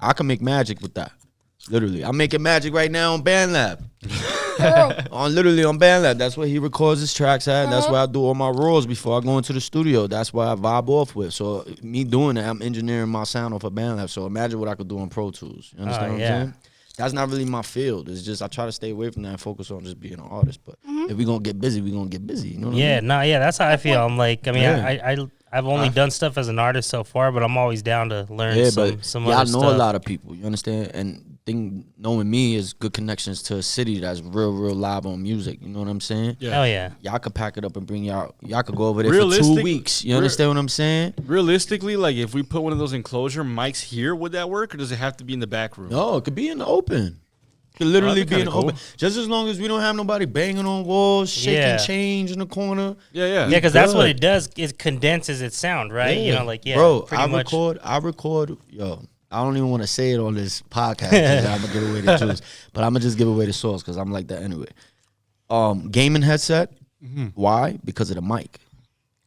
I can make magic with that. Literally, I'm making magic right now on BandLab. on BandLab. That's where he records his tracks at. And that's where I do all my rolls before I go into the studio. That's what I vibe off with. So me doing that, I'm engineering my sound off of BandLab. So imagine what I could do on Pro Tools. You understand what I'm saying? That's not really my field. It's just I try to stay away from that and focus on just being an artist. But if we gonna get busy, we gonna get busy. You know what I mean? That's how I feel. I'm like, I mean, I've only done stuff as an artist so far, but I'm always down to learn some other stuff. I know a lot of people. You understand? And knowing me is good connections to a city that's real live on music. You know what I'm saying? Yeah. Hell yeah. Y'all could pack it up and bring y'all could go over there for 2 weeks. You understand what I'm saying? Realistically, like if we put one of those enclosure mics here, would that work, or does it have to be in the back room? No, it could be in the open. It could literally be in the open. Just as long as we don't have nobody banging on walls, shaking change in the corner. Yeah, because that's what it does. It condenses its sound, right? You know, like bro, I record. Yo, I don't even want to say it on this podcast because I'm gonna give away the juice, but I'm gonna just give away the source because I'm like that anyway. Gaming headset. Why? Because of the mic.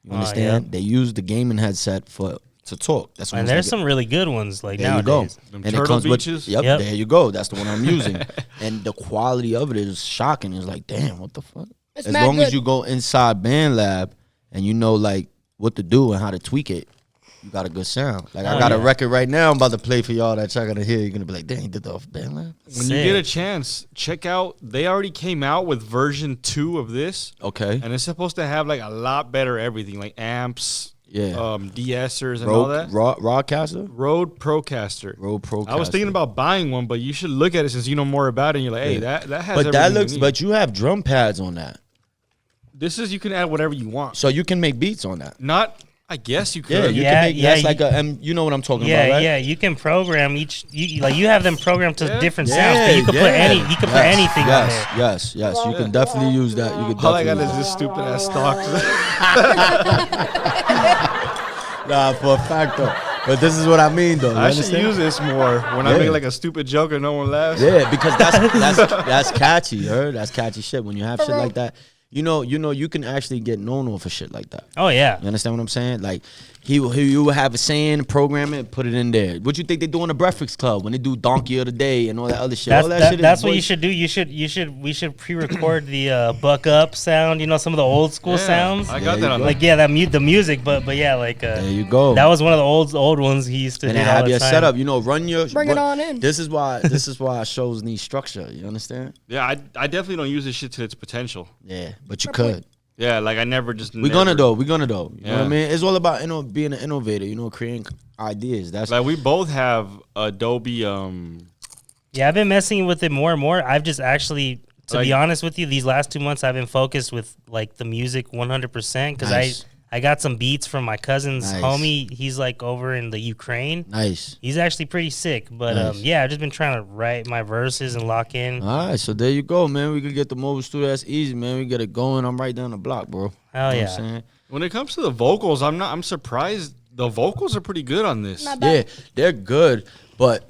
You understand? They use the gaming headset to talk. That's what. And there's some really good ones like there nowadays. You go. And it comes with yep. There you go. That's the one I'm using, and the quality of it is shocking. It's like, damn, what the fuck? As long as you go inside BandLab and you know like what to do and how to tweak it, you got a good sound. Like I got a record right now I'm about to play for y'all that y'all gonna hear. You're gonna be like, dang, he did that off BandLab. When you get a chance, check out. They already came out with version 2 of this. Okay. And it's supposed to have like a lot better everything, like amps. De-essers and all that. Rodecaster? Rode Procaster. I was thinking about buying one, but you should look at it since you know more about it. And you're like, hey, that has. But that looks. But you have drum pads on that. This is you can add whatever you want. So you can make beats on that. Not. I guess you could. Yeah, you can make. That's like a. You know what I'm talking about, right? Yeah, you can program each. You have them programmed to different sounds. But you can put any. You can put anything on there. Yes. You can definitely use that. You can. All I got is this stupid ass stock. Nah, for a fact though. But this is what I mean though. I should use this more when I make like a stupid joke and no one laughs. Yeah, because that's catchy. You heard? That's catchy shit. When you have shit like that, you know, you can actually get known off of shit like that. Oh yeah. You understand what I'm saying? Like you will have a saying, program it, put it in there. What you think they do in the Breakfast Club when they do Donkey of the Day and all that other shit? That's what you should do. We should pre-record the Buck Up sound. You know, some of the old school sounds. I got that on. Like the music, but yeah, like there you go. That was one of the old ones he used to. And do have your setup. You know, bring it on in. This is why shows need structure. You understand? Yeah, I definitely don't use this shit to its potential. Yeah, but you could. Yeah, like I never just. We're gonna though. You know what I mean? It's all about being an innovator. You know, creating ideas. That's like we both have Adobe. Yeah, I've been messing with it more and more. I've just actually, to be honest with you, these last 2 months I've been focused with like the music 100% because I got some beats from my cousin's homie. He's like over in the Ukraine. Nice. He's actually pretty sick. But I've just been trying to write my verses and lock in. All right, so there you go, man. We could get the mobile studio. That's easy, man. We get it going. I'm right down the block, bro. Hell you know yeah. what I'm saying? When it comes to the vocals, I'm surprised. The vocals are pretty good on this. Yeah, they're good, but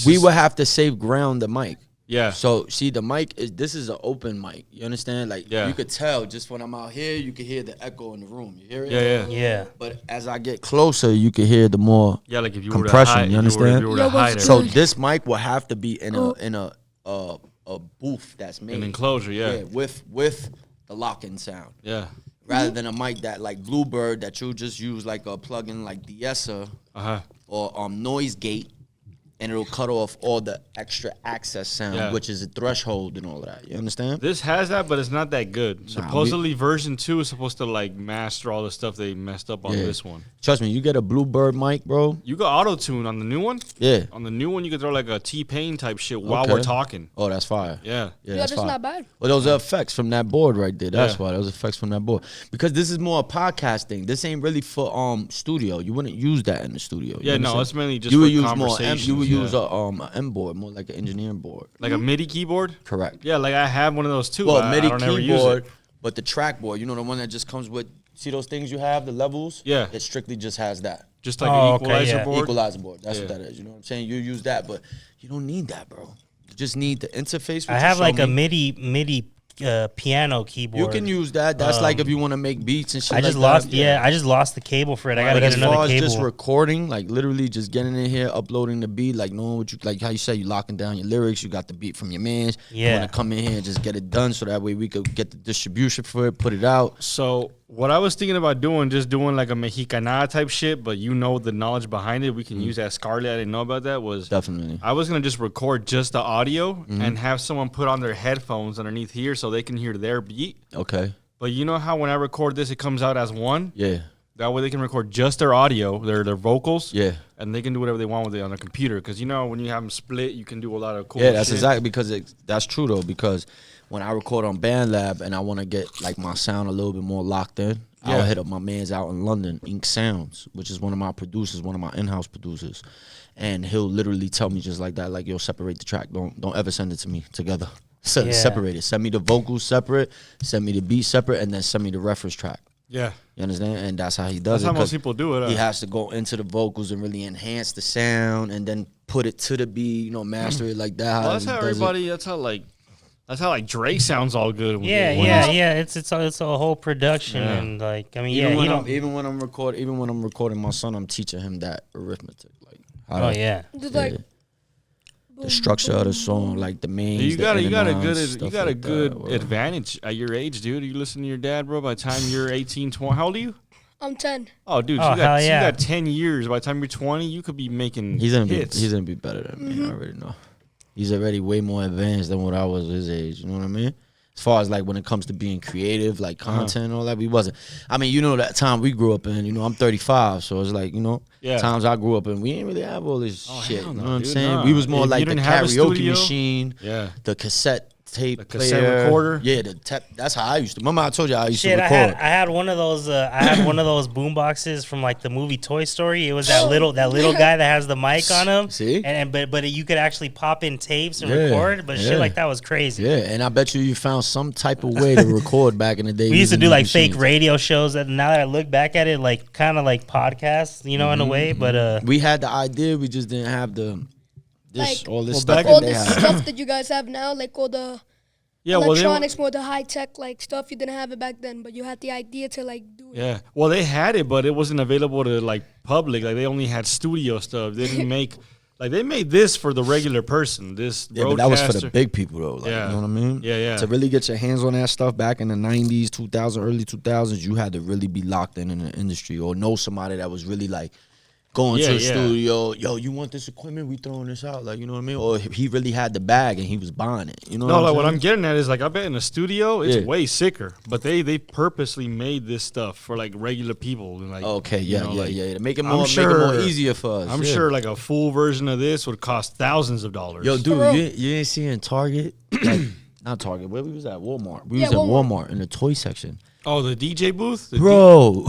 we would have to save ground the mic. Yeah. So see, the mic this is an open mic. You understand? Like you could tell just when I'm out here, you can hear the echo in the room. You hear it? Yeah. But as I get closer, you can hear the more like if you compression. Were to hide, you understand? So this mic will have to be in a booth that's made an enclosure. With the lock-in sound. Yeah. Rather than a mic that like Bluebird that you just use like a plug-in like de-esser or noise gate. And it'll cut off all the extra access sound, which is a threshold and all of that. You understand? This has that, but it's not that good. Supposedly, version 2 is supposed to like master all the stuff they messed up on this one. Trust me, you get a Bluebird mic, bro. You got auto-tune on the new one? Yeah. On the new one, you can throw like a T-Pain type shit while we're talking. Oh, that's fire. Yeah, that's fire. Not bad. Well, those are effects from that board right there. That's why. Those effects from that board. Because this is more a podcast thing. This ain't really for studio. You wouldn't use that in the studio. Yeah, no, it's mainly just you for would use conversations. You would use a M board, more like an engineering board. Like a MIDI keyboard? Correct. Yeah, like I have one of those too. Well, MIDI keyboard, but the track board, you know, the one that just comes with, see those things you have, the levels? Yeah. It strictly just has that. Just like an equalizer board? Equalizer board. That's what that is. You know what I'm saying? You use that, but you don't need that, bro. You just need the interface. I have like a MIDI piano keyboard. You can use that. That's like if you want to make beats and shit. I just like lost. that. Yeah, I just lost the cable for it. I gotta get another cable. As far as just recording, like literally just getting in here, uploading the beat, like knowing what you like, how you say you locking down your lyrics. You got the beat from your man's. Yeah. You want to come in here and just get it done, so that way we could get the distribution for it, put it out. So what I was thinking about doing, just doing like a Mexicana type shit, but you know the knowledge behind it. We can use that Scarlet. I didn't know about that. Was Definitely. I was gonna just record just the audio and have someone put on their headphones underneath here so they can hear their beat. Okay. But you know how when I record this, it comes out as one. Yeah. That way they can record just their audio, their vocals. Yeah. And they can do whatever they want with it on their computer. Because you know when you have them split, you can do a lot of cool. Yeah, that's shit. exactly because that's true though. Because when I record on BandLab and I want to get like my sound a little bit more locked in, I'll hit up my man's out in London, Ink Sounds, which is one of my producers, one of my in-house producers, and he'll literally tell me just like that, like, yo, separate the track. Don't ever send it to me together. Separate it. Send me the vocals separate, send me the beat separate, and then send me the reference track. Yeah. You understand? And that's how he does That's how most people do it. He has to go into the vocals and really enhance the sound and then put it to the beat, master it like that. Well, that's how everybody, that's how like Dre sounds all good. Yeah. It's a whole production and like, I mean, even when I'm recording my son, I'm teaching him that arithmetic, like how the structure of the song, like the main. You got a good advantage at your age, dude. You listen to your dad, bro. By the time you're 18, 20, how old are you? I'm 10. Oh, dude, you got 10 years. By the time you're 20, you could be making hits. He's gonna be better than me. I already know. He's already way more advanced than what I was his age. You know what I mean? As far as like when it comes to being creative, like content and all that, we wasn't. I mean, that time we grew up in, I'm 35, so it's like, times I grew up in, we ain't really have all this shit. You know what I'm saying? Nah. We was more like the karaoke machine, the cassette tape player, cassette recorder. Yeah, that's how I used to. Remember I told you I used to record. I had one of those. I had one of those boom boxes from like the movie Toy Story. It was that little guy that has the mic on him. See, but you could actually pop in tapes and record. But shit like that was crazy. Yeah, and I bet you found some type of way to record back in the day. We used to do like fake radio shows. That now that I look back at it, like kind of like podcasts, in a way. But we had the idea, we just didn't have the. All this stuff that you guys have now, like all the electronics, more the high tech like stuff. You didn't have it back then, but you had the idea to like do it. Yeah, well, they had it, but it wasn't available to like public. Like they only had studio stuff. They didn't make they made this for the regular person. This but that was for the big people though. Like, you know what I mean? Yeah. To really get your hands on that stuff back in the 90s, 2000, early 2000s, you had to really be locked in the industry or know somebody that was really like. Going to the studio, yo, you want this equipment? We throwing this out, like, you know what I mean? Or he really had the bag and he was buying it, you know? What I'm getting at is like I bet in the studio it's way sicker, but they purposely made this stuff for like regular people. And like, to make it more easier for us. I'm sure like a full version of this would cost thousands of dollars. Yo, dude, you ain't seeing Target? Like, not Target. Where we was at? Walmart. We was at Walmart in the toy section. Oh, the DJ booth? Bro.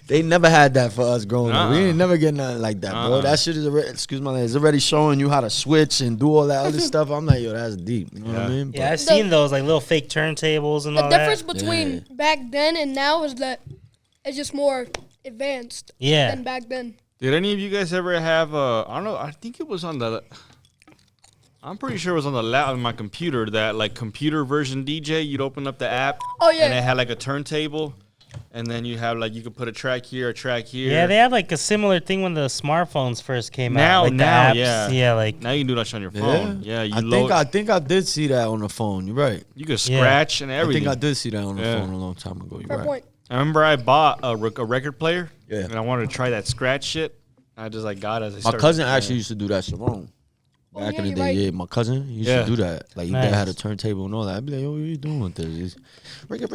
They never had that for us growing up. We ain't never get nothing like that, bro. That shit is already showing you how to switch and do all that other stuff. I'm like, yo, that's deep. You know what I mean? Yeah, I've seen those like little fake turntables and all that. The difference between back then and now is that it's just more advanced than back then. Did any of you guys ever have I don't know, I think it was on the... I'm pretty sure it was on on my computer, that like computer version DJ. You'd open up the app. Oh yeah. And it had like a turntable, and then you have like you could put a track here, a track here. Yeah, they had like a similar thing when the smartphones first came out. Like now, like now you can do that on your phone. Yeah, I think I did see that on the phone. You're right. You could scratch and everything. I think I did see that on the phone a long time ago. You're right. Point. I remember I bought a record player. Yeah. And I wanted to try that scratch shit. I just like got it. As I my cousin actually used to do that Sharon. Back in the day, my cousin used to do that. Like, he had a turntable and all that. I'd be like, yo, what are you doing with this? Break it.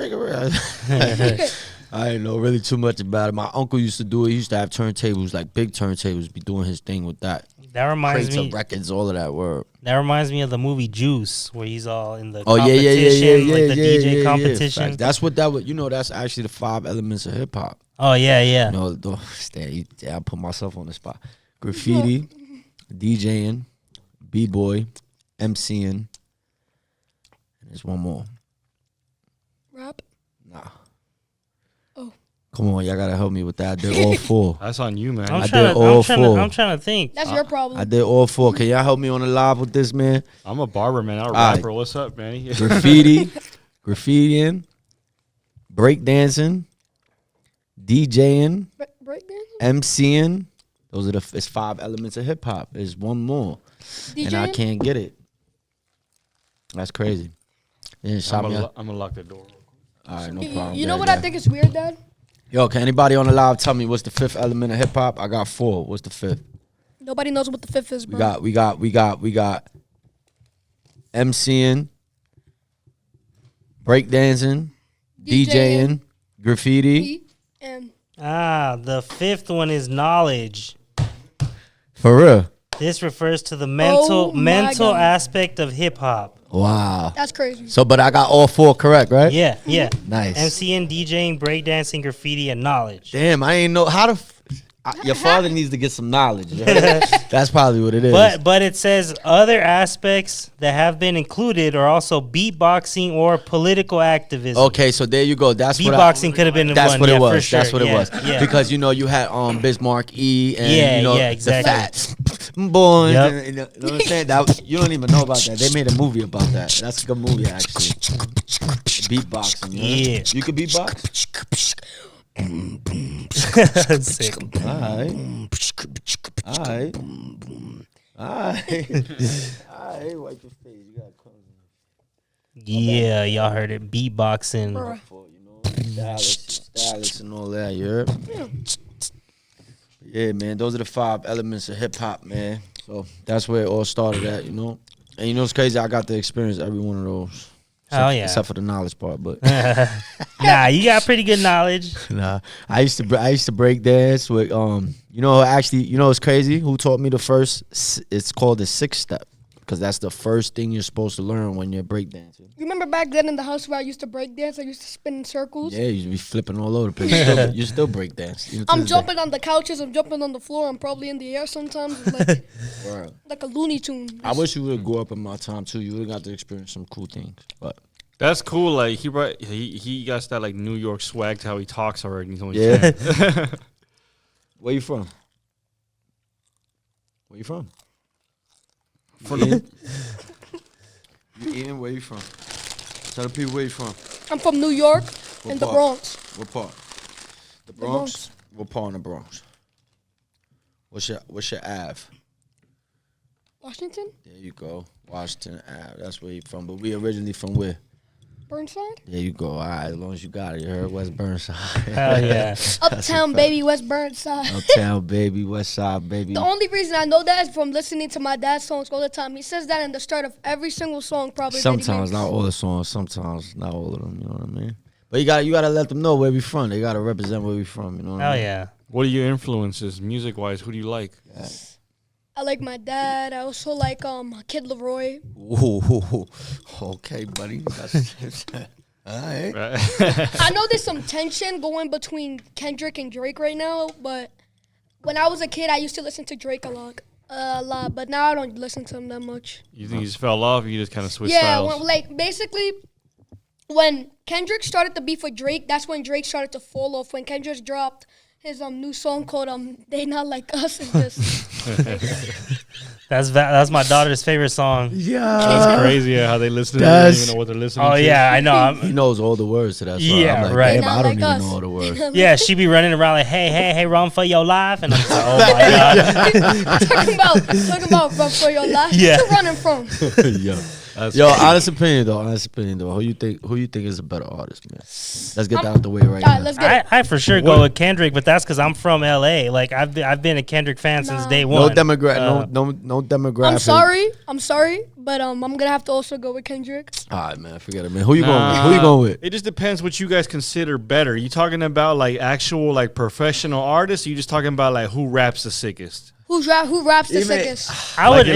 I didn't know really too much about it. My uncle used to do it. He used to have turntables, like big turntables, be doing his thing with that. That reminds Crates me of records, all of that word. That reminds me of the movie Juice, where he's all in the competition, like the DJ competition. That's what that was. That's actually the 5 elements of hip hop. Oh yeah. I put myself on the spot. Graffiti, DJing, B-boy, MCing, and there's one more. Rap? Nah. Oh. Come on, y'all gotta help me with that. I did all 4. That's on you, man. I'm I trying did to, all I'm trying to, 4. I'm trying to think. That's your problem. I did all 4. Can y'all help me on the live with this, man? I'm a barber, man. I'm a right. rapper. What's up, man? Graffitiing, breakdancing, DJing, MCing. Those are it's 5 elements of hip hop. There's one more, and I can't get it. That's crazy. I'm gonna lock the door. All right, no problem. You know what I think is weird, Dad? Yo, can anybody on the live tell me what's the 5th element of hip hop? I got 4. What's the 5th? Nobody knows what the 5th is, bro. We got MCing, breakdancing, DJing, graffiti. And the 5th one is knowledge. For real? This refers to the mental aspect of hip hop. Wow. That's crazy. So, but I got all 4 correct, right? Yeah. Nice. MCing, DJing, breakdancing, graffiti, and knowledge. Damn, I ain't know how to. Your father needs to get some knowledge. That's probably what it is. But it says other aspects that have been included are also beatboxing or political activism. Okay, so there you go. That's beatboxing could have been the that's one. What it was. For sure. That's what it was. Yeah. Because you had Bismarck E and exactly. the Fats boys. Yep. You know what I'm saying? That, you don't even know about that. They made a movie about that. That's a good movie actually. Beatboxing. Yeah. You could beatbox. Sick. Alright. Wipe your face. You got clothes. Yeah, y'all heard it. Beatboxing. Stylus and all that. You heard? Yeah, man. Those are the 5 elements of hip hop, man. So that's where it all started at, And what's crazy? I got to experience every one of those. Except for the knowledge part, but nah, you got pretty good knowledge. Nah, I used to break dance with it's crazy. Who taught me the first? It's called the 6 step because that's the first thing you're supposed to learn when you're breakdancing. You remember back then in the house where I used to break dance? I used to spin in circles. Yeah, you used to be flipping all over the place. You still break dance. I'm jumping on the couches. I'm jumping on the floor. I'm probably in the air sometimes. Like a Looney Tune. I wish you would grow up in my time too. You would have got to experience some cool things. But that's cool. Like he got that like New York swag to how he talks already. Yeah. Where you from? Ian, where you from? Tell the people where you from. I'm from New York and the Bronx. What part? The Bronx? What part in the Bronx? What's your Ave? Washington? There you go. Washington Ave. That's where you from. But we originally from where? Burnside? There you go. All right, as long as you got it. You heard West Burnside. Hell yeah. Uptown, baby, West Burnside. Uptown, baby, West Side, baby. The only reason I know that is from listening to my dad's songs all the time. He says that in the start of every single song, probably. Sometimes, not all the songs. Sometimes, not all of them. You know what I mean? But you gotta let them know where we from. They gotta represent where we from. You know what I mean? Yeah. What are your influences, music-wise? Who do you like? Yeah. I like my dad. I also like Kid Leroy. Ooh, okay, buddy. All right. I know there's some tension going between Kendrick and Drake right now, but when I was a kid, I used to listen to Drake a lot, but now I don't listen to him that much. You think you just fell off? Or you just kind of switched styles? Yeah, basically, when Kendrick started to beef with Drake, that's when Drake started to fall off. When Kendrick dropped his new song called "They Not Like Us," and just that's my daughter's favorite song. Yeah, it's crazy how they listen to it. They don't even know what they're listening to. Oh yeah, I know. He knows all the words to that song. Yeah, I'm like, right. Damn, I don't even know all the words. Yeah, she be running around like, hey, run for your life, and I'm like, oh my god. talking about run for your life. Yeah. What you running from? Honest opinion though. Who you think is a better artist, man? Let's get that out the way right now. Let's get I for sure go with Kendrick, but that's because I'm from LA. Like I've been a Kendrick fan since day one. No demographic. I'm sorry, but I'm gonna have to also go with Kendrick. All right, man, forget it, man. Who you going with? It just depends what you guys consider better. You talking about like actual like professional artists? Or you just talking about like who raps the sickest? Who raps the sickest? I would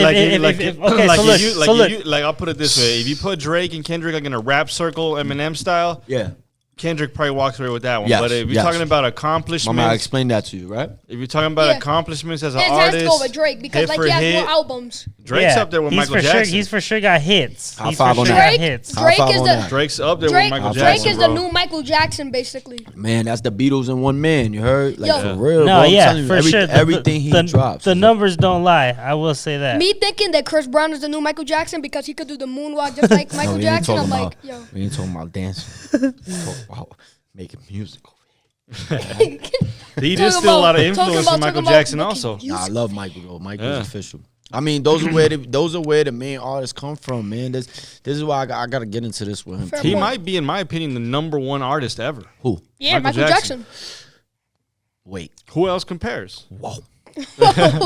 I'll put it this way: if you put Drake and Kendrick like in a rap circle, Eminem style, yeah, Kendrick probably walks away with that one. Yes, But if you're talking about accomplishments, Mama, I explained that to you, right? if you're talking about accomplishments as an It has artist, to go with Drake because hit like for he has hit, more albums. Drake's up there with he's Michael for Jackson. Sure, he's for sure got hits. High He's five for on sure that. got hits. High five Drake is on the that. Drake's up there Drake, with Michael Drake Jackson, is bro. the new Michael Jackson, basically. Man, that's the Beatles in one man. You heard? Like, Yo. for real, No, bro. I'm yeah, telling you, for sure. Everything he drops. The numbers don't lie. I will say that. Me thinking that Chris Brown is the new Michael Jackson because he could do the moonwalk just like Michael we ain't Jackson. I'm talking like, about- yo. We ain't talking about dancing. We talking about making music. He Talking did steal a lot of about- talking influence about- from Michael talking about Jackson making also. music. Nah, I love Michael though. Michael's Yeah. official. I mean, those are where the main artists come from, man. This is why I gotta get into this with him. Fair He point. might be, in my opinion, the #1 artist ever. Who? Yeah, Michael Michael Jackson. Jackson. Wait. Who else compares? Whoa.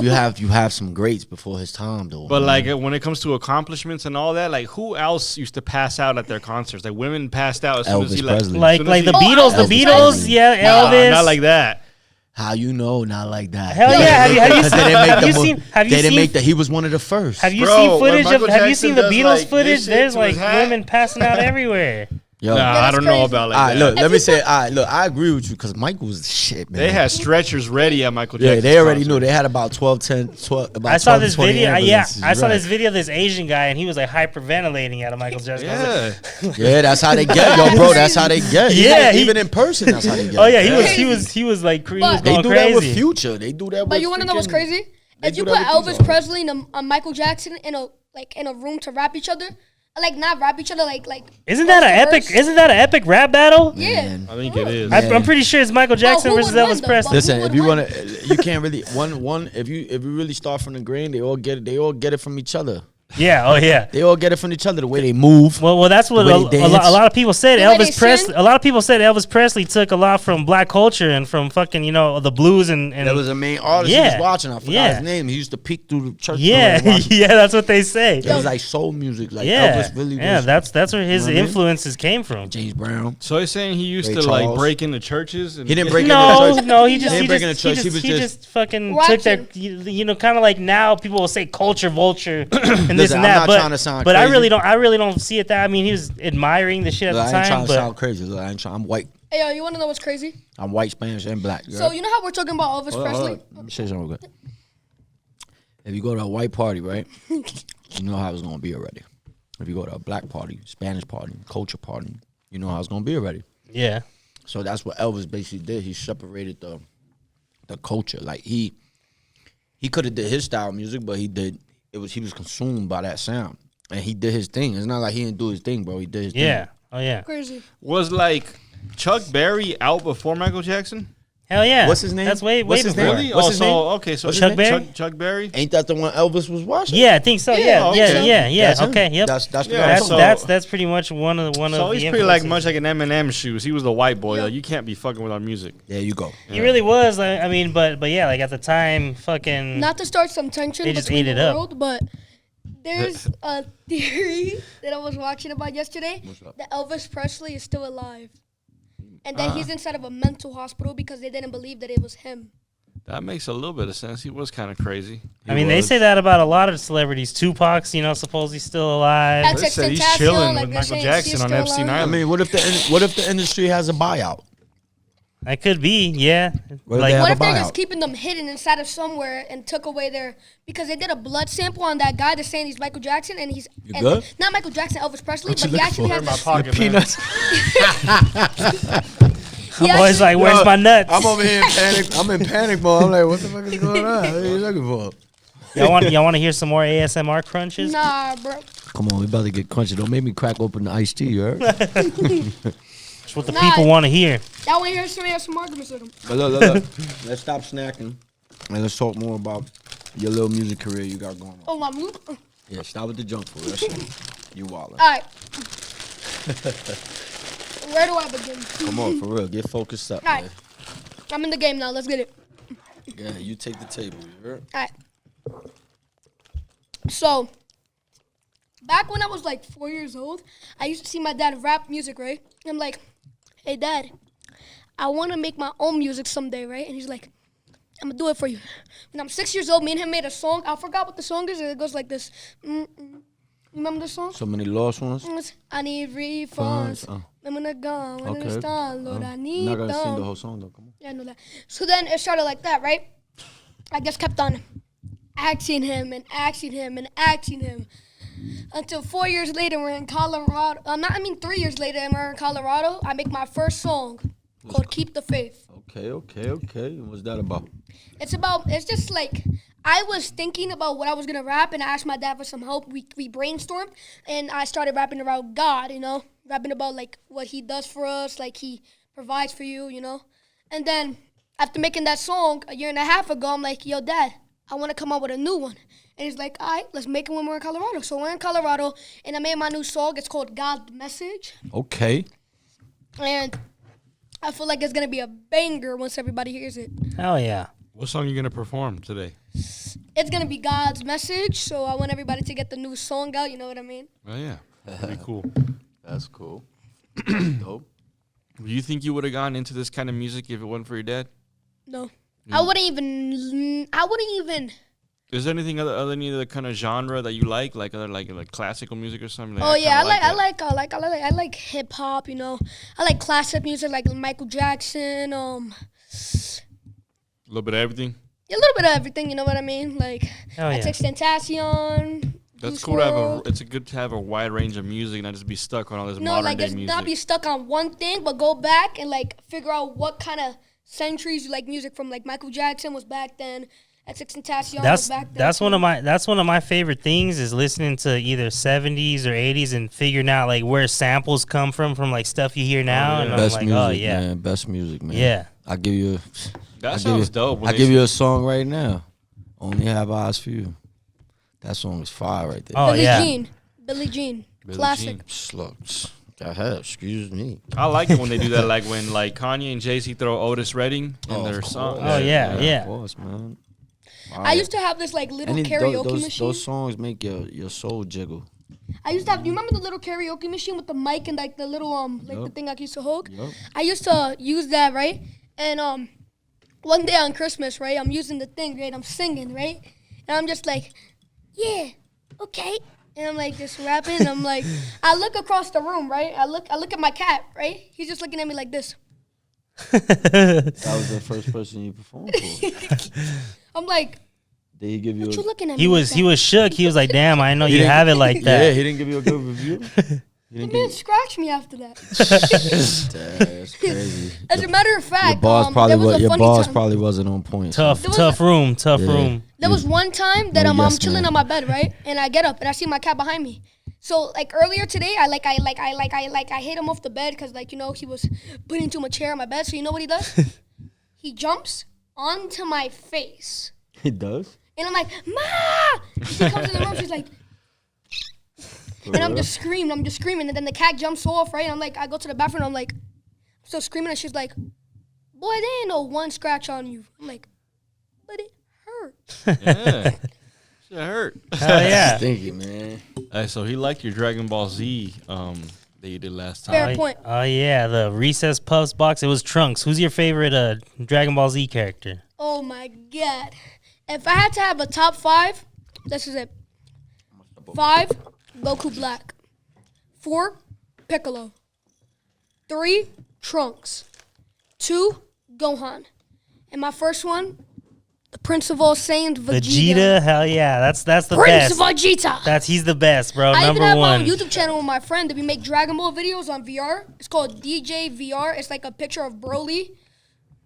you have some greats before his time though. But man. like when it comes to accomplishments and all that, like who else used to pass out at their concerts? Like women passed out as soon as Elvis he Presley. left. Like the Oh, Beatles, Elvis the Beatles, Presley. yeah, Nah, Elvis. not like that. How you know? Not like that. Hell yeah! Have you Because they didn't make have the you mo- seen? Have you They didn't seen? make the. He was one of the first. Have you Bro, seen when footage of? Michael Have you Jackson seen the does, Beatles like, this footage? shit There's to like his hat. women passing out everywhere. Yo. Nah, I that's don't know crazy. about like All right, that. look. Let me you say. put- All right, look. I agree with you because Michael was the shit, man. They had stretchers ready at Michael Yeah, Jackson's they already concert. knew. They had about 12, 10, 12 about I saw 12 this 20 video. Yeah, ambulances, I saw right. this video of this Asian guy, and he was like hyperventilating at a Michael Jackson. I was like, Yeah, Yeah, that's how they get, yo, bro. That's how they get. Yeah, even in person, that's how they get. oh yeah, Yeah. he was like he was But- They going do crazy. that with Future. They do that. But with you want to know what's freaking- crazy? they If you do put that with Elvis Tupac. Presley and Michael Jackson in a room to rap each other, like not rap each other, like Isn't that an verse epic? to verse. Isn't that an epic rap battle? Yeah. Man. I think it is. Man. I'm pretty sure it's Michael Jackson who versus would win, Elvis though? Presley. Listen, would if you win? want to, you can't really one. If you really start from the grain, they all get it. They all get it from each other. Yeah. Oh yeah. They all get it from each other. The way they move. Well, that's what The a, way they a, dance. lot of people said. The way they Elvis Presley. sing. A lot of people said Elvis Presley took a lot from black culture and from fucking the blues and That was a main artist he Yeah. was watching. I forgot Yeah. his name. He used to peek through the church. yeah, door and watch. yeah. That's what they say. It was like soul music. Like Yeah, Elvis really yeah. was. That's where his You know what I mean? influences came from. James Brown. So he's saying he used Ray to like Charles. break into churches. And He didn't break into No, church. no. He He just didn't he break into just church. he He was just, he just- just fucking Watching. took their kind of like now people will say culture vulture and this Listen, and I'm that. not But trying to sound but I crazy. really don't see it that. I mean, he was admiring the shit at Look, the I ain't trying time, to but sound crazy. Look, I ain't trying. I'm white. Hey, yo, you want to know what's crazy? I'm white, Spanish, and black. So you know how we're talking about Elvis Presley? Let me say something real good. If you go to a white party, right, you know how it's gonna be already. If you go to a black party, Spanish party, culture party, you know how it's gonna be already. yeah. So that's what Elvis basically did. He separated the culture. Like he could have did his style of music, but he was consumed by that sound, and he did his thing. It's not like he didn't do his thing, bro. He did his Yeah. thing. Oh yeah. Crazy. was like Chuck Berry out before Michael Jackson. Hell yeah. What's his name? That's way What's his before. name? Really? What's Oh, his so name? okay, so What's his name? Chuck Berry. Ain't that the one Elvis was watching? Yeah, I think so. Yeah. okay. Yeah. That's him. Okay. Yep. That's the Yeah, guy I'm That's talking about. that's pretty much one of So the he's pretty like influences. much like an Eminem shoes. He was the white boy. Like, you can't be fucking with our music. There you go. He really was. Like, I mean, but yeah, like at the time, fucking. Not to start some tension They just between ate the it up. world, but there's a theory that I was watching about yesterday that Elvis Presley is still alive. And that he's inside of a mental hospital because they didn't believe that it was him. That makes a little bit of sense. He was kind of crazy. I mean, they say that about a lot of celebrities. Tupac's, supposedly still alive. That's They said he's Tentacion, chilling like with they're Michael saying Jackson she's on still Epstein alive. I Island. mean, what if the industry has a buyout? That could be, yeah. What if Like, they have What a if they're buyout? just keeping them hidden inside of somewhere and took away their because they did a blood sample on that guy that's saying he's Michael Jackson and he's and good? not Michael Jackson, Elvis Presley, What you but he looking actually for? had In my this. pocket, man. he I'm always actually- like, where's Yo, my nuts? I'm over here in panic. I'm in panic mode. I'm like, what the fuck is going on? What are you looking for? y'all want to hear some more ASMR crunches? Nah, bro. Come on, we about to get crunchy. Don't make me crack open the iced tea, you heard? That's what the Nah. people want to hear. Y'all want to hear some arguments with him? But look. Let's stop snacking and let's talk more about your little music career you got going on. Oh, my move. All Yeah, stop with the junk food. That's it. You wildin'. right. Where do I begin? Come on, for real. Get focused up, All right. man. I'm in the game now. Let's get it. Yeah, you take the table, you heard? All right. So, back when I was like 4 years old, I used to see my dad rap music, right? And I'm like, hey, Dad, I want to make my own music someday, right? And he's like, I'm going to do it for you. When I'm 6 years old, me and him made a song. I forgot what the song is. It goes like this. You remember the song? So many lost ones. I need refunds. Oh. gone. When Okay. it's done, Lord, I You're need not gonna sing the them. whole song though. Come on. Yeah, I know that. So then it started like that, right? I just kept on asking him and asking him and asking him until 4 years later we're in Colorado. 3 years later and we're in Colorado. I make my first song called "Keep the Faith." Okay. What's that about? It's just like I was thinking about what I was gonna rap, and I asked my dad for some help. We brainstormed, and I started rapping about God, rapping about like what He does for us, like He provides for you, And then after making that song a year and a half ago, I'm like, yo, Dad, I want to come out with a new one. And he's like, all right, let's make it when we're in Colorado. So we're in Colorado, and I made my new song. It's called God's Message. Okay. And I feel like it's going to be a banger once everybody hears it. Hell yeah. What song are you gonna perform today? It's going to be God's Message, so I want everybody to get the new song out, you know what I mean? Oh yeah, pretty cool. That's cool. Dope. Do you think you would have gone into this kind of music if it wasn't for your dad? No. I wouldn't even. Is there anything other than any other kind of genre that you like other like classical music or something? Oh yeah, I that? like hip hop, I like classic music like Michael Jackson, A little bit of everything. a little bit of everything, you know what I mean? Like Tentacion. That's cool to have it's good to have a wide range of music and not just be stuck on all this modern day music. Not be stuck on one thing, but go back and like figure out what kind of centuries you like music from. Like Michael Jackson was back then. Tentacion was back then. That's one of my favorite things is listening to either 70s or 80s and figuring out like where samples come from like stuff you hear now. And Best I'm like, music, man. Best music, man. Yeah. I'll give you. That sounds dope. I'll give you a song right now. Only Have Eyes for You. That song is fire right there. Oh, Billie Jean. Classic. Slugs. Go ahead. Excuse me. I like it when they do that, like when like Kanye and Jay-Z throw Otis Redding in their song. Oh, yeah. Of course, man. I used to have this like little karaoke machine. Those songs make your soul jiggle. I used to have. You remember the little karaoke machine with the mic and like the little the thing I used to hold? Yep. I used to use that, right? And one day on Christmas, right? I'm using the thing, right? I'm singing, right? And I'm just like, yeah, okay. And I'm like just rapping. And I'm like, I look across the room, right? I look at my cat, right? He's just looking at me like this. That was the first person you performed for. I'm like, did he give you? what you looking at me? He was shook. He was like, "Damn, I know you have it like that." Yeah, he didn't give you a good review. The man scratched me after that. That's crazy. As a matter of fact, Your boss time. probably wasn't on point. Tough room. There was one time that I'm chilling man. on my bed, right? And I get up and I see my cat behind me. So like earlier today, I hit him off the bed because he was putting too much hair on my bed. So you know what he does? He jumps onto my face. He does. And I'm like, Ma! She comes in the room. She's like, and I'm just screaming. And then the cat jumps off, right? And I'm like, I go to the bathroom. I'm like, I'm still screaming. And she's like, boy, there ain't no one scratch on you. I'm like, but it hurt. Yeah. It hurt. Hell yeah. Stinky, man. So he liked your Dragon Ball Z that you did last time. Fair point. Oh yeah, the Recess Puffs box. It was Trunks. Who's your favorite Dragon Ball Z character? Oh my God. If I had to have a top 5, this is it. 5, Goku Black. 4, Piccolo. 3, Trunks. 2, Gohan. And my first one, the Prince of all Saiyans, Vegeta. Hell yeah, that's the Prince best. Vegeta. He's the best, bro. I even Number have my one. own YouTube channel with my friend that we make Dragon Ball videos on VR. It's called DJ VR. It's like a picture of Broly.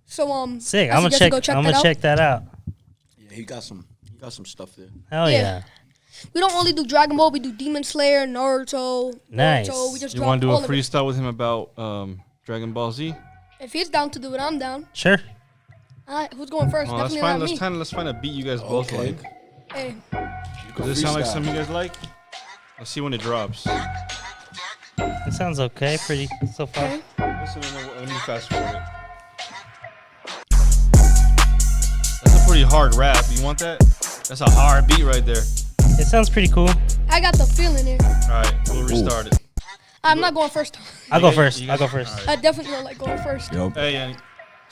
So Sick. I I'm gonna suggest you go check that out. Yeah, he got some stuff there. Hell yeah. We don't only do Dragon Ball. We do Demon Slayer, Naruto. Nice. Naruto. We just You drop want to do a all of it. freestyle with him about Dragon Ball Z? If he's down to do it, I'm down. Sure. All right, who's going first? Oh, Definitely not me. let's find a beat you guys both like. Hey, Does this sound like something you guys like? Let's see when it drops. It sounds okay. Pretty so far. okay. Listen, let me fast forward it. That's a pretty hard rap. You want that? That's a hard beat right there. It sounds pretty cool. I got the feeling here. All right, we'll restart it. I'm not going first. I'll go guys- first. you I'll guys- go first. all right. I definitely don't like going first. Yup. Hey, and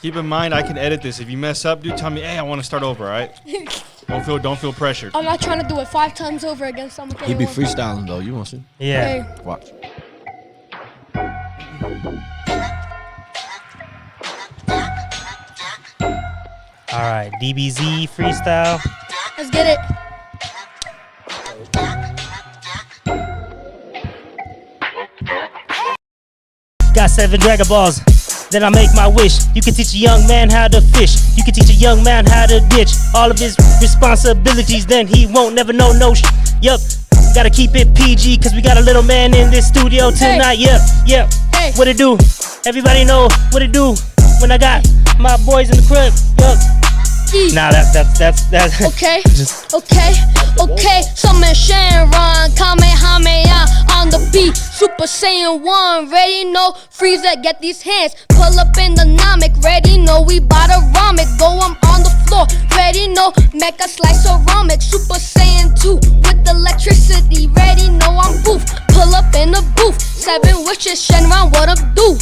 keep in mind, I can edit this. If you mess up, dude, tell me, hey, I want to start over, all right? Don't feel pressured. I'm not trying to do it 5 times over again. So I'm He be freestyling though. You want to see? Yeah. Hey, Watch. All right, DBZ freestyle. Let's get it. Got 7 Dragon Balls. Then I make my wish. You can teach a young man how to fish. You can teach a young man how to ditch all of his responsibilities. Then he won't never know no Yup. Gotta keep it PG, cause we got a little man in this studio tonight. Hey. Yep. Hey. What it do? Everybody know what it do when I got my boys in the crib. Yup. Nah, that's Okay, okay. Summon Shenron, Kamehameha on the beat. Super Saiyan 1, ready, no Frieza, get these hands. Pull up in the Namek, ready, no, we bout to rom it. Go, I'm on the floor, ready, no, make a slice of ramen. Super Saiyan 2 with electricity, ready, no, I'm boof. Pull up in the booth, 7 wishes, Shenron, what up do?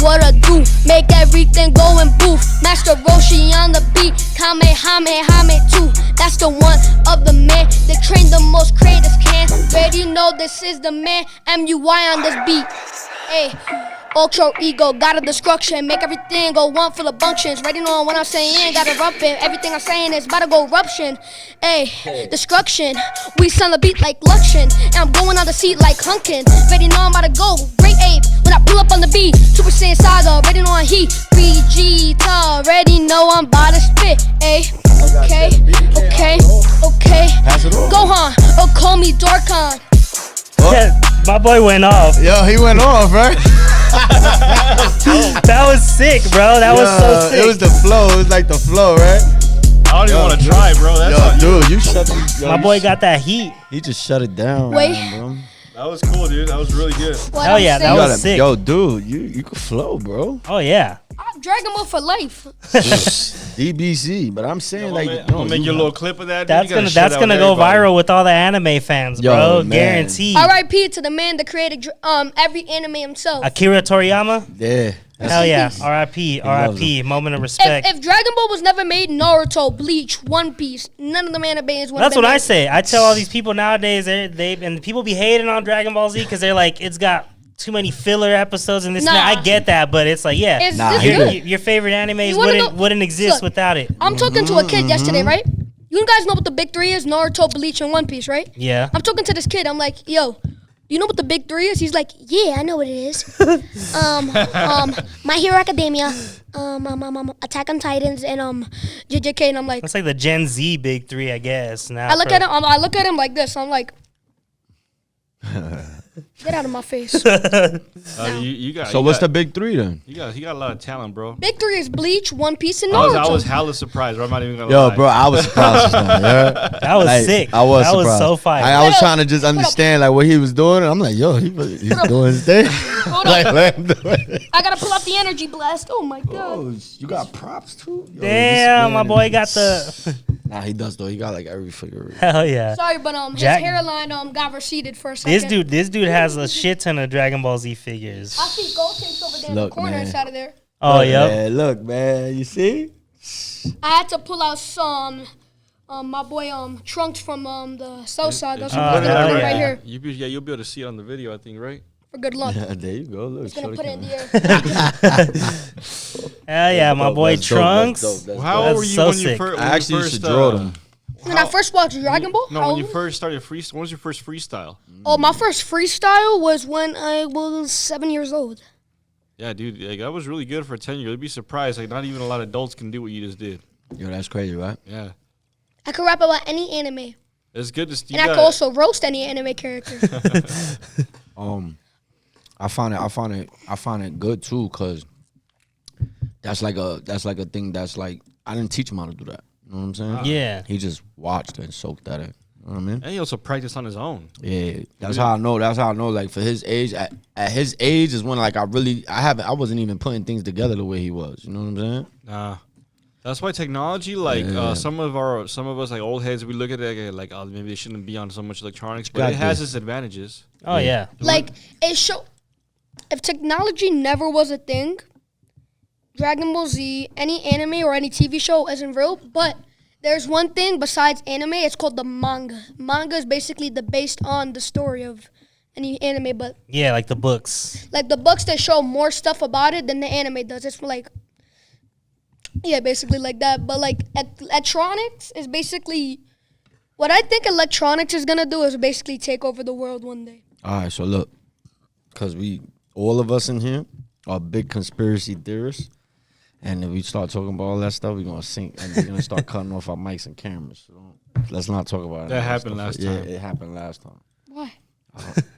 What I do, make everything go and boof. Master Roshi on the beat, Kamehameha 2. That's the one of the man that trained the most greatest can. Ready, know this is the man, MUI on this beat. Hey, ultra ego, got a destruction, make everything go one full of functions. Ready, know what I'm saying, got a rumpin'. Everything I'm saying is about to go eruption. Hey, destruction, we sound the beat like Luxion. And I'm going on the seat like Hunkin'. Ready, know I'm about to go, great ape. When I pull up on the beat, Super Saiyan Saga, ready, know I'm heat. 3G, ready, know I'm about to spit. Hey, okay. Gohan, or call me Dorkon. my boy went off. Yo, he went off, right? That was sick, bro. That was so sick. It was the flow. It was like the flow, right? I don't even want to try, bro. That's dude, you shut it. My boy got that heat. He just shut it down. Wait. Man, bro. That was cool, dude. That was really good. Hell yeah, that was sick. Yo, dude, you could flow, bro. Oh yeah. I'm Dragon Ball for life. DBC, but I'm saying I'm like, gonna make you a little clip of that. That's gonna go viral with all the anime fans, Yo, bro. man. Guaranteed. R.I.P. to the man that created every anime himself. Akira Toriyama. Yeah. Hell yeah. R.I.P. R.I.P. Moment of respect. If Dragon Ball was never made, Naruto, Bleach, One Piece, none of the animes would. That's what I say. I tell all these people nowadays, and people be hating on Dragon Ball Z because they're like, it's got too many filler episodes and this. And that. I get that, but it's like, yeah, your favorite animes wouldn't exist without it. I'm talking to a kid yesterday, right? You guys know what the big 3 is? Naruto, Bleach, and One Piece, right? Yeah. I'm talking to this kid. I'm like, yo, you know what the big 3 is? He's like, yeah, I know what it is. My Hero Academia, Attack on Titans, and JJK. And I'm like, that's like the Gen Z big 3, I guess. Now I look at him like this. I'm like, get out of my face. So what's the big 3 then? He got a lot of talent, bro. Big 3 is Bleach, One Piece, and Naruto. I was hella surprised, bro. I'm not even gonna lie. Yo, bro, I was surprised. That was sick. I was that surprised. was so fire. I was trying to just understand like what he was doing, and I'm like, yo, he's doing his thing. Like, I gotta pull out the energy blast. Oh my god. oh, you got props too? Yo, Damn, my boy got the. Nah, he does though. He got like every figure. Hell yeah. Sorry, but his hairline got receded for a second. This dude has a shit ton of Dragon Ball Z figures. I see gold tapes over there in the corner inside of there. Oh yeah. Man, look, man, you see? I had to pull out some my boy Trunks from the South Side. That's what Oh, I'm gonna hell put yeah. right here You'll be able to see it on the video, I think, right? for good luck. Yeah, there you go. Look, Just gonna put it in the air. Hell yeah, my boy That's dope, Trunks. that's dope, that's How dope. old were you so when sick. you first? I actually used to draw them. When I first watched Dragon Ball, No, how when you old? first started freestyle. When was your first freestyle? Oh, my first freestyle was when I was 7 years old. Yeah, dude, like, that was really good for a 10-year. You'd be surprised. Like, not even a lot of adults can do what you just did. Yo, that's crazy, right? Yeah, I could rap about any anime, it's good to see. and I could also roast any anime character. I find it good too, cause that's like a thing that's like I didn't teach him how to do that. You know what I'm saying? Yeah. He just watched and soaked that in. You know what I mean? And he also practiced on his own. Yeah, that's how I know. That's how I know. Like for his age, at his age is when like I wasn't even putting things together the way he was. You know what I'm saying? Nah, that's why technology, like some of us like old heads, we look at it like oh, maybe they shouldn't be on so much electronics, but it has its advantages. Oh yeah. Like if technology never was a thing, Dragon Ball Z, any anime or any TV show isn't real. But there's one thing besides anime. It's called the manga. Manga is basically based on the story of any anime, but Yeah, like the books. like the books that show more stuff about it than the anime does. It's like, yeah, basically like that. But like electronics is basically what I think electronics is gonna do is basically take over the world one day. All right, so look, because all of us in here are big conspiracy theorists, and if we start talking about all that stuff, we're gonna sink and we're gonna start cutting off our mics and cameras. So let's not talk about it. That happened last time. Yeah, it happened last time. Why?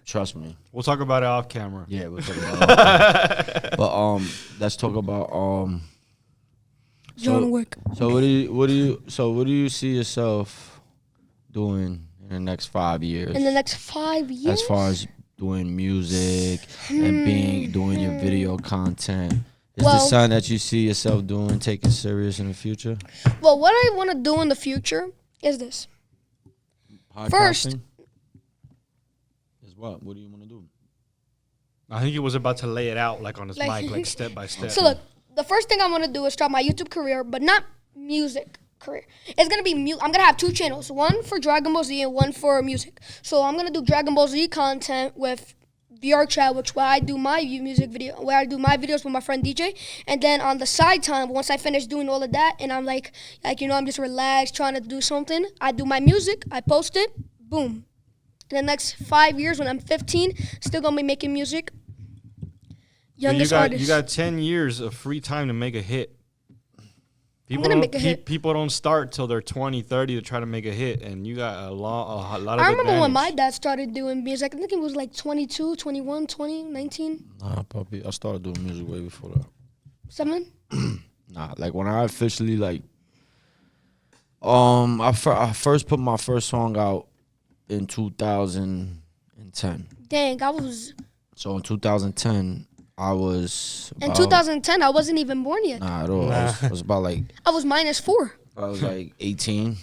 Trust me. We'll talk about it off camera. Yeah, we'll talk about it. But let's talk about John Wick. So what do you see yourself doing in the next 5 years? In the next 5 years? As far as doing music and doing your video content. Is this something that you see yourself doing, taking serious in the future? Well, what I want to do in the future is this. Podcasting? First. Is what? What do you want to do? I think he was about to lay it out like on his mic, like step by step. So look, the first thing I want to do is start my YouTube career, but not music career. It's gonna be I'm gonna have 2 channels, one for Dragon Ball Z and one for music. So I'm gonna do Dragon Ball Z content with VR chat, where I do my music video, where I do my videos with my friend DJ, and then on the side time, once I finish doing all of that, and I'm like I'm just relaxed trying to do something, I do my music, I post it, boom. In the next 5 years, when I'm 15, still gonna be making music. Youngest artist. You got 10 years of free time to make a hit. I'm gonna make a hit. People don't start till they're 20, 30 to try to make a hit, and you got a lot of I remember when advantage. my dad started doing music. I think it was like 22, 21, 20, 19. Nah, puppy. I started doing music way before that. 7? Nah, like when I officially I first put my first song out in 2010. Dang, I was... So in 2010, I was In 2010, I wasn't even born yet. Nah, at all. I was about like... I was -4. I was like 18,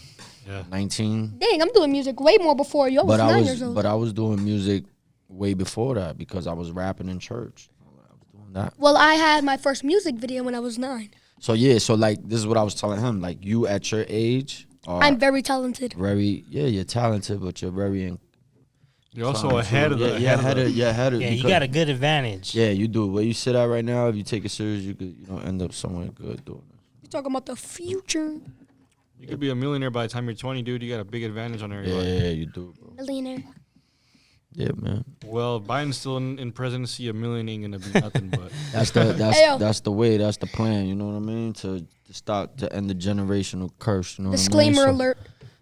19. Dang, I'm doing music way more before you. I was 9 years old. But I was doing music way before that because I was rapping in church. I was doing that. Well, I had my first music video when I was 9. So yeah, so like this is what I was telling him. Like you at your age I'm very talented. You're talented, but you're very... You're also ahead of the... Yeah, you got a good advantage. Yeah, you do. Where you sit at right now, if you take it serious, you could end up somewhere good doing it. You're talking about the future. You could be a millionaire by the time you're 20, dude. You got a big advantage on everybody. Yeah, you do, bro. Millionaire. Yeah, man. Well, Biden's still in presidency. A million ain't gonna be nothing, but That's the way. That's the plan. You know what I mean? To end the generational curse. You know Disclaimer what I mean? alert.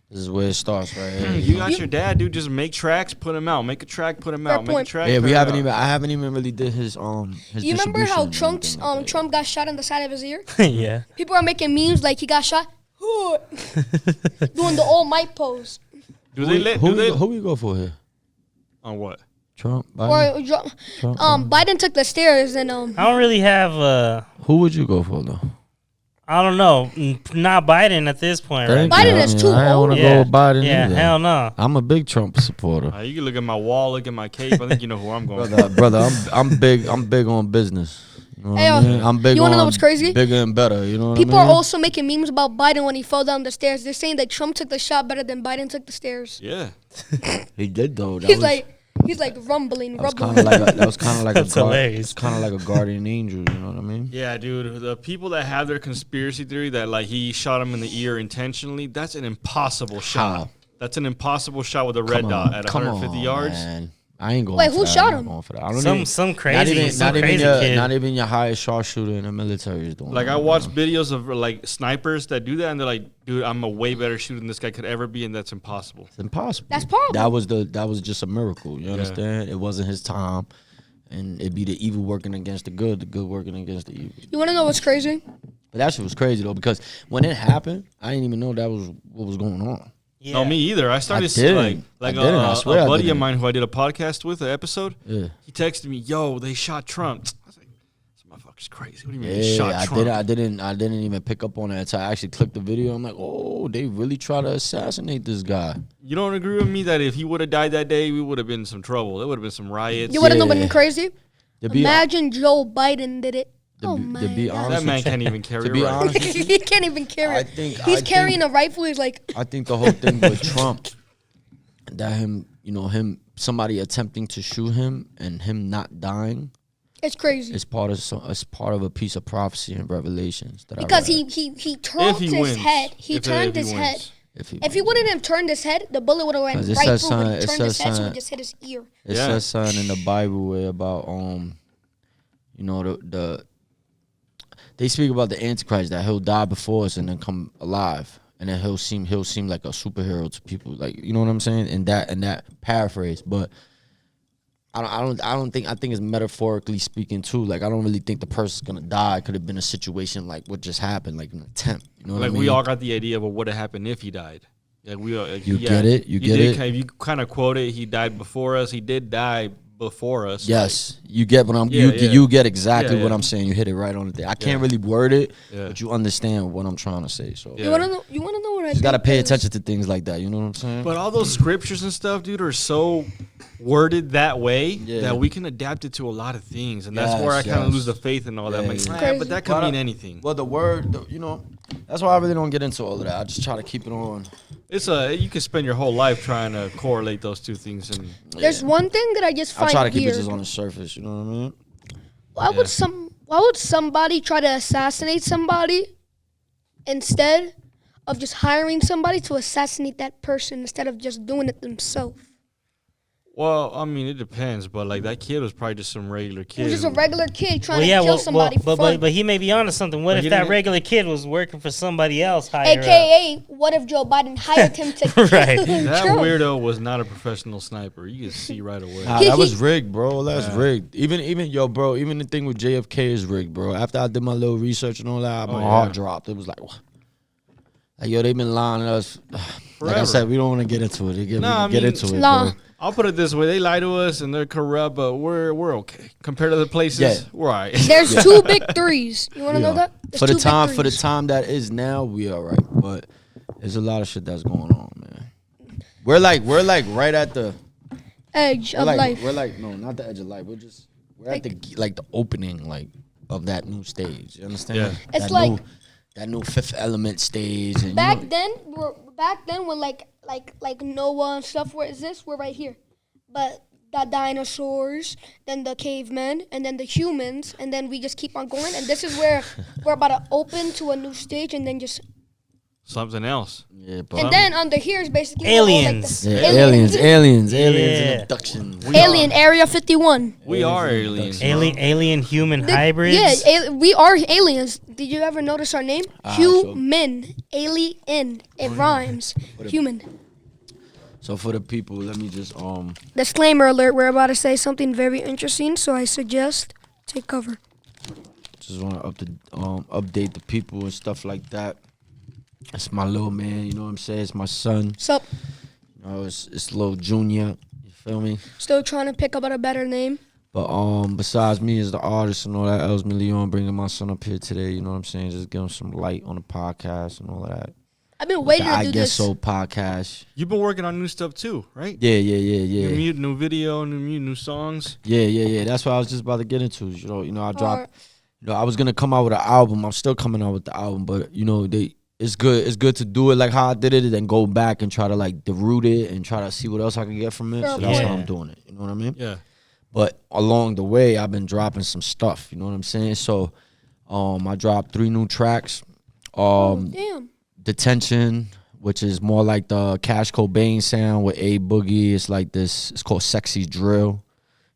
This is where it starts, right here. you got your dad, dude. Just make tracks, put them out. Make a track, put them out. Make a point. track. Yeah, put we 'em haven't out. even. I haven't even really did his You remember how distribution and everything like that. Trump got shot in the side of his ear? Yeah. People are making memes like he got shot. Doing the all might pose. Do they let? Do they? Who we go for here? On what? Trump, Biden. Or Biden took the stairs and I don't really have Who would you go for though? I don't know. Not Biden at this point, right? Thank you. Biden is too I don't want old. to go with Biden Yeah, either. hell no. I'm a big Trump supporter. You can look at my wall, look at my cape. I think you know who I'm going. brother, I'm big on business. You know what I mean? I'm big. You wanna know what's crazy? Bigger and better. You know what People I mean? are also making memes about Biden when he fell down the stairs. They're saying that Trump took the shot better than Biden took the stairs. Yeah. He did though. He's like rumbling. That was kind of like That's hilarious. kind of like a guardian angel. You know what I mean? Yeah, dude. The people that have their conspiracy theory that like he shot him in the ear intentionally, that's an impossible shot. How? That's an impossible shot with a red dot at 150 yards. Man. I ain't going. Wait, for who that. shot I'm him? not going for that. I don't Some crazy kid. kid. Not even your highest sharpshooter in the military is doing. Like that, I watched man. videos of like snipers that do that, and they're like, "Dude, I'm a way better shooter than this guy could ever be, and that's impossible." It's impossible. That's possible. That was just a miracle. You understand? It wasn't his time, and it'd be the evil working against the good working against the evil. You want to know what's crazy? But that shit was crazy though, because when it happened, I didn't even know that was what was going on. Yeah. No, me either. I started didn't. like I didn't. I swear I a buddy of didn't. mine who I did a podcast with, an episode. Yeah. He texted me, "Yo, they shot Trump." I was like, "This motherfucker's crazy. What do you mean they Yeah, shot Trump?" I didn't even pick up on that until I actually clicked the video. I'm like, oh, they really try to assassinate this guy. You don't agree with me that if he would have died that day, we would have been in some trouble. There would have been some riots. You want to know Yeah. what's crazy? To be, Imagine Joe Biden did it. to be God. honest, That man with you- can't even carry to be a rifle. honest, with you, He can't even carry it. He's carrying a rifle. He's like, I think the whole thing with Trump, that him somebody attempting to shoot him and him not dying. It's crazy. It's part of a piece of prophecy in Revelations that because I read. he turned his head. He turned his head. If he wouldn't have turned his head, the bullet would have went right through. But he turned his head, so it just hit his ear. It says something in the Bible where about you know they speak about the Antichrist, that he'll die before us and then come alive, and then he'll seem like a superhero to people, like, you know what I'm saying? And that paraphrase, but I think it's metaphorically speaking too. Like, I don't really think the person's gonna die. It could have been a situation like what just happened, like an attempt. You know what I mean? We all got the idea of what would have happened if he died. Like you get it. If you kind of quote it, he died before us. He did die before us. Yes, like, you get what I'm. You get exactly what I'm saying. You hit it right on the thing. I can't really word it, but you understand what I'm trying to say. So you wanna know what I. You gotta pay attention to things like that. You know what I'm saying? But all those scriptures and stuff, dude, are so worded that way that we can adapt it to a lot of things, and that's where I kind of lose the faith in all that. I'm like, but that could mean anything. Well, the word, you know, that's why I really don't get into all of that. I just try to keep it on. You can spend your whole life trying to correlate those two things. And there's one thing that I just find weird. I try to keep it just on the surface. You know what I mean? Why would somebody try to assassinate somebody instead of just hiring somebody to assassinate that person instead of just doing it themselves? Well, I mean, it depends, but like that kid was probably just some regular kid. He was just a regular kid trying to kill somebody for fun. But he may be onto something. What if that regular kid was working for somebody else higher AKA, what if Joe Biden hired him to kill Trump? That weirdo was not a professional sniper. You can see right away. That was rigged, bro. That's rigged. Even the thing with JFK is rigged, bro. After I did my little research and all that, my heart dropped. It was like, what? Like, yo, they've been lying to us. Like I said, we don't want to get into it. Get into it, bro. I'll put it this way: they lie to us and they're corrupt, but we're okay compared to the places. We're all right. There's two big threes. You want to know that? For the time that is now, we all right. But there's a lot of shit that's going on, man. We're like right at the edge of life. We're like, no, not the edge of life. We're at the opening of that new stage. You understand? Yeah. It's like that new Fifth Element stage. And back then when like Noah and stuff, where is this? We're right here. But the dinosaurs, then the cavemen, and then the humans, and then we just keep on going. And this is where we're about to open to a new stage, and then just something else. Yeah, and then under here is basically aliens. Aliens and abductions. Alien Area 51. We are aliens. Alien human hybrids. Yeah, we are aliens. Did you ever notice our name? Human. Alien. It rhymes. Human. So for the people, let me just disclaimer alert. We're about to say something very interesting, so I suggest take cover. Just want to update the people and stuff like that. That's my little man, you know what I'm saying? It's my son. Sup? You know, it's little Junior. You feel me? Still trying to pick up a better name. But besides me as the artist and all that, Elz Million, bringing my son up here today, you know what I'm saying? Just give him some light on the podcast and all of that. I've been waiting to do this. IGS Elz podcast. You've been working on new stuff too, right? Yeah. New video, new songs. Yeah. That's what I was just about to get into. You know, I dropped. You know, I was gonna come out with an album. I'm still coming out with the album, but you know, it's good to do it like how I did it, and then go back and try to like deroot it and try to see what else I can get from it. So that's how I'm doing it. You know what I mean? Yeah. But along the way, I've been dropping some stuff. You know what I'm saying? So, I dropped 3 new tracks. Damn. Detention, which is more like the Cash Cobain sound with A Boogie. It's like this. It's called Sexy Drill.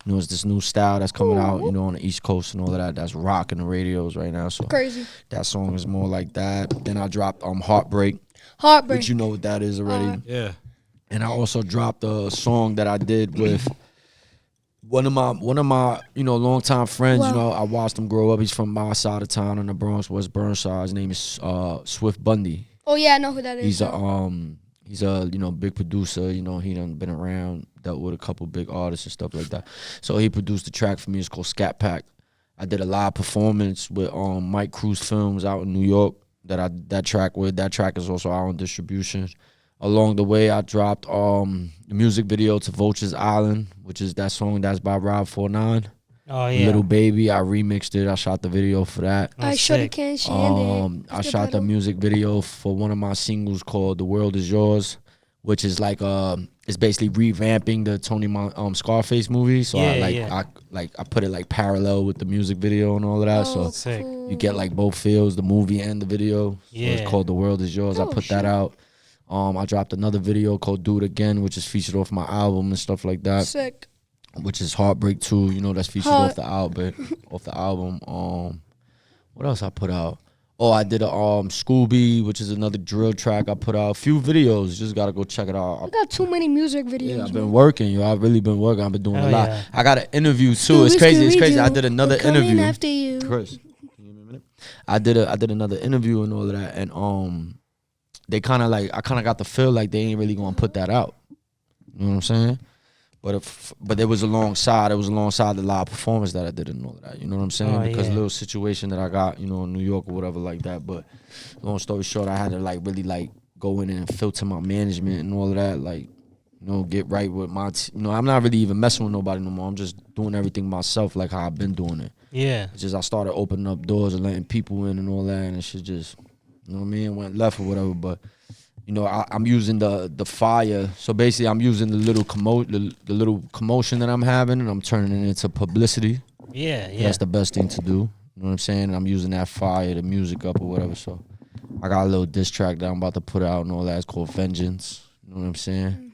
You know, it's this new style that's coming out, you know, on the East Coast and all of that. That's rocking the radios right now. So crazy. That song is more like that. Then I dropped Heartbreak. Which you know what that is already. Yeah. And I also dropped a song that I did with one of my longtime friends. Wow. You know, I watched him grow up. He's from my side of town in the Bronx, West Burnside. His name is Swift Bundy. Oh yeah, I know who that is. He's a big producer. You know, he done been around, dealt with a couple big artists and stuff like that. So he produced a track for me. It's called Scat Pack. I did a live performance with Mike Cruz Films out in New York. That track is also out on distribution. Along the way, I dropped the music video to Vulture's Island, which is that song that's by Rob 49. Oh yeah, Little Baby. I remixed it. I shot the video for that. I shot I shot the music video for one of my singles called "The World Is Yours," which is like it's basically revamping the Scarface movie. So I put it like parallel with the music video and all of that. So sick. you get like both feels, the movie and the video. So it's called The World Is Yours. I put that out. I dropped another video called Do It Again, which is featured off my album and stuff like that. Sick. Which is Heartbreak 2, you know, that's featured off the album. What else I put out? Oh, I did a Scooby, which is another drill track I put out. A few videos, just gotta go check it out. I got too many music videos. Yeah, I've been working, yo. I've really been working. I've been doing a lot. Yeah. I got an interview too. It's crazy. I did another interview. After you. Chris, can you give me a minute? I did another interview and all of that, and they kind of like, I kind of got the feel like they ain't really gonna put that out. You know what I'm saying? But it was alongside the live performance that I did and all of that. You know what I'm saying? Because little situation that I got, you know, in New York or whatever like that. But long story short, I had to like really like go in and filter my management and all of that. Like, you know, get right with my, you know, I'm not really even messing with nobody no more. I'm just doing everything myself like how I've been doing it. Yeah. It's just I started opening up doors and letting people in and all that, and it shit just, you know what I mean, went left or whatever. But you know, I'm using the fire. So basically, I'm using the little commotion that I'm having, and I'm turning it into publicity. Yeah. That's the best thing to do. You know what I'm saying? And I'm using that fire, the music up or whatever. So I got a little diss track that I'm about to put out and all that. It's called Vengeance. You know what I'm saying?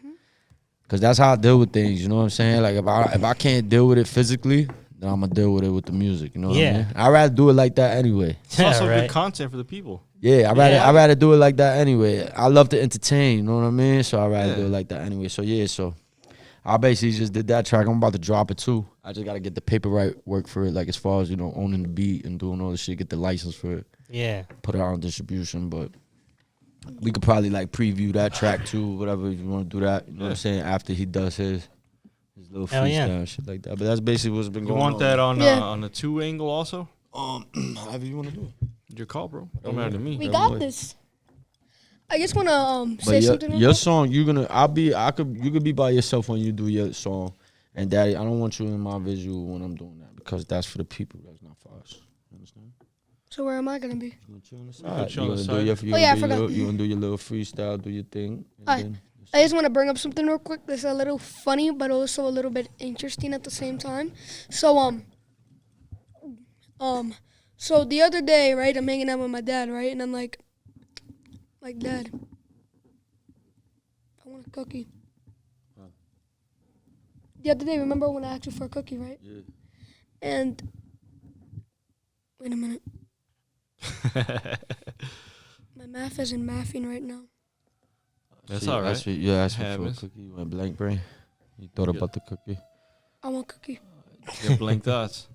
Because that's how I deal with things. You know what I'm saying? Like if I can't deal with it physically, then I'm gonna deal with it with the music. You know what I mean? I'd rather do it like that anyway. It's also good content for the people. Yeah, I'd rather do it like that anyway. I love to entertain, you know what I mean? So I'd rather do it like that anyway. So so I basically just did that track. I'm about to drop it too. I just gotta get the paperwork work for it, like as far as, you know, owning the beat and doing all this shit, get the license for it. Yeah. Put it out on distribution, but we could probably like preview that track too, whatever, if you wanna do that. You know what I'm saying? After he does his little freestyle and shit like that. But that's basically what's been going on. You want that on the 2 angle also? However you wanna do it. Your call, bro. Don't matter to me. We got this. I just wanna say something. Your song, you could be by yourself when you do your song. And Daddy, I don't want you in my visual when I'm doing that because that's for the people. That's not for us. You understand? So where am I gonna be? You gonna chill on the side. You gonna do you gonna do your little freestyle, do your thing. I just want to bring up something real quick. This is a little funny, but also a little bit interesting at the same time. So so the other day, right, I'm hanging out with my dad, right, and I'm like, Dad, I want a cookie. Huh. The other day, remember when I asked you for a cookie, right? Yeah. And wait a minute. My math isn't mathing right now. That's all right. You asked me for a cookie. You went blank brain. You thought about the cookie. I want cookie. Your blank thoughts.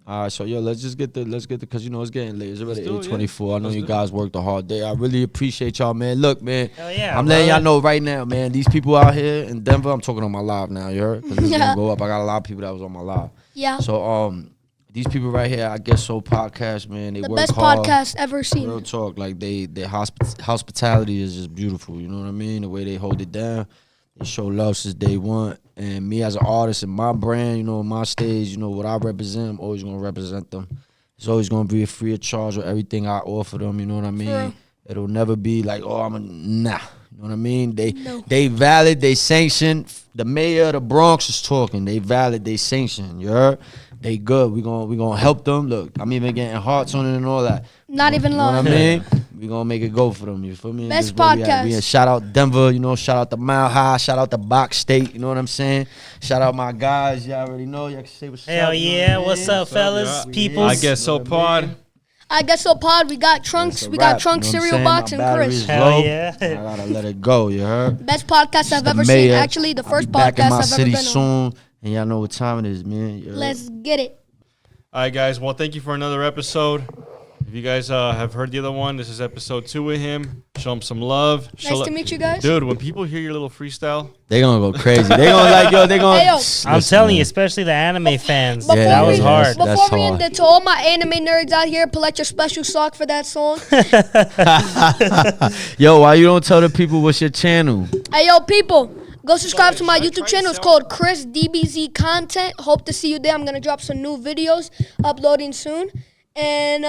All right, so let's get the because you know it's getting late. It's already 8:24. I know you guys worked a hard day. I really appreciate y'all, man. Look, man, I'm letting y'all know right now, man. These people out here in Denver, I'm talking on my live now. You heard? Because it's gonna go up. I got a lot of people that was on my live. Yeah. So these people right here, I guess so podcast, man. They the work best hard. podcast ever seen. Real talk, like their hospitality is just beautiful. You know what I mean? The way they hold it down. They show love since day one. And me as an artist and my brand, you know, my stage, you know, what I represent, I'm always going to represent them. It's always going to be a free of charge with everything I offer them, you know what I mean? It'll never be like, nah. You know what I mean? They valid, they sanction. The mayor of the Bronx is talking. They valid, they sanction, you heard? They good. We gonna help them. Look, I'm even getting hearts on it and all that. Not even lying. You know what I mean? We gonna make it go for them. You feel me? Best podcast. We shout out Denver. You know, shout out to Mile High. Shout out to Box State. You know what I'm saying? Shout out my guys. Y'all already know. Y'all can say what's up. Hell yeah! What's up, fellas? People. I guess so, pod. I guess so, pod. We got Trunks. We got Trunks, Cereal Box, and Chris. Hell yeah! I gotta let it go. You heard? Best podcast I've ever seen. Actually, the first podcast I've ever been on. Soon, and y'all know what time it is, man. Let's get it. All right, guys. Well, thank you for another episode. If you guys have heard the other one, this is episode 2 with him. Show him some love. Nice to meet you guys. Dude, when people hear your little freestyle, they gonna go crazy. They gonna like, yo, they gonna. Hey, I'm telling you, especially the anime fans. Before that was hard. Before we end it, to all my anime nerds out here, pull out your special sock for that song. Yo, why you don't tell the people what's your channel? Hey, yo, people. Go subscribe to my YouTube channel. It's called Chris DBZ Content. Hope to see you there. I'm going to drop some new videos uploading soon. And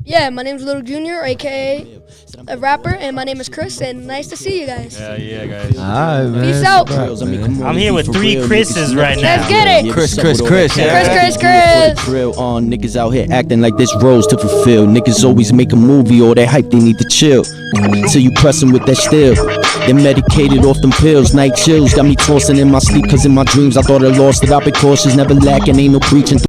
Yeah, my name's Little Junior, aka a rapper, and my name is Chris, and nice to see you guys. Yeah, guys. All right, man. Peace out. I'm here with 3 Chris's right now. Let's get it. Chris. Chris. Niggas out here acting like this roles to fulfill. Niggas always make a movie or they hype, they need to chill. Till you press them with that still. They medicated off them pills, night chills. Got me tossing in my sleep, cause in my dreams I thought I lost it. I've been cautious, never lacking, ain't no preaching.